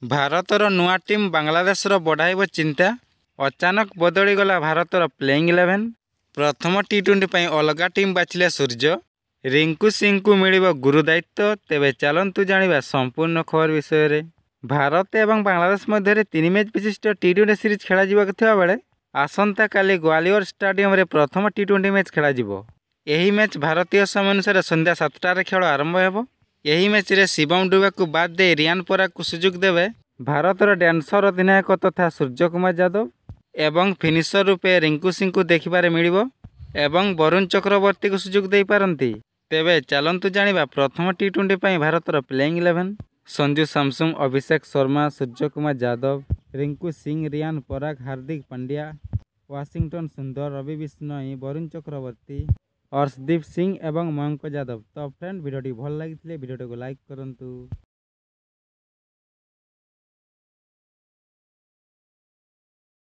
ଭାରତର ନୂଆ ଟିମ୍ ବାଂଲାଦେଶର ବଢ଼ାଇବ ଚିନ୍ତା। ଅଚାନକ ବଦଳିଗଲା ଭାରତର ପ୍ଲେଇଂ 11। ପ୍ରଥମ ଟି-20 ପାଇଁ ଅଲଗା ଟିମ୍ ବାଛିଲେ ସୂର୍ଯ୍ୟ। ରିଙ୍କୁ ସିଂଙ୍କୁ ମିଳିବ ଗୁରୁ ଦାୟିତ୍ୱ। ତେବେ ଚାଲନ୍ତୁ ଜାଣିବା ସମ୍ପୂର୍ଣ୍ଣ ଖବର ବିଷୟରେ। ଭାରତ ଏବଂ ବାଂଲାଦେଶ ମଧ୍ୟରେ 3 ମ୍ୟାଚ୍ ବିଶିଷ୍ଟ ଟି-20 ସିରିଜ୍ ଖେଳାଯିବାକୁ ଥିବା ବେଳେ ଆସନ୍ତାକାଲି ଗ୍ୱାଲିୟର ଷ୍ଟାଡିୟମରେ ପ୍ରଥମ ଟି-20 ମ୍ୟାଚ୍ ଖେଳାଯିବ। ଏହି ମ୍ୟାଚ୍ ଭାରତୀୟ ସମୟ ଅନୁସାରେ ସନ୍ଧ୍ୟା 7ଟାରେ ଖେଳ ଆରମ୍ଭ ହେବ। ଏହି ମ୍ୟାଚ୍ରେ ଶିବମ ଡୁବେକୁ ବାଦ୍ ଦେଇ ରିୟାନ୍ ପରାଗକୁ ସୁଯୋଗ ଦେବେ ଭାରତର ଡ୍ୟାନ୍ସର ଅଧିନାୟକ ତଥା ସୂର୍ଯ୍ୟକୁମାର ଯାଦବ ଏବଂ ଫିନିଶର ରୂପେ ରିଙ୍କୁ ସିଂଙ୍କୁ ଦେଖିବାରେ ମିଳିବ ଏବଂ ବରୁଣ ଚକ୍ରବର୍ତ୍ତୀଙ୍କୁ ସୁଯୋଗ ଦେଇପାରନ୍ତି। ତେବେ ଚାଲନ୍ତୁ ଜାଣିବା ପ୍ରଥମ ଟି-20 ପାଇଁ ଭାରତର ପ୍ଲେଇଂ 11। ସଞ୍ଜୁ ସାମସନ୍, ଅଭିଷେକ ଶର୍ମା, ସୂର୍ଯ୍ୟକୁମାର ଯାଦବ, ରିଙ୍କୁ ସିଂ, ରିୟାନ୍ ପରାଗ, ହାର୍ଦ୍ଦିକ ପାଣ୍ଡ୍ୟା, ୱାଶିଂଟନ ସୁନ୍ଦର, ରବି ବିଷ୍ଣୋଇ, ବରୁଣ ଚକ୍ରବର୍ତ୍ତୀ, ଅର୍ଶଦୀପ ସିଂ ଏବଂ ମୟଙ୍କ ଯାଦବ। ତ ଫ୍ରେଣ୍ଡ, ଭିଡ଼ିଓଟି ଭଲ ଲାଗିଥିଲେ ଭିଡ଼ିଓଟିକୁ ଲାଇକ୍ କରନ୍ତୁ।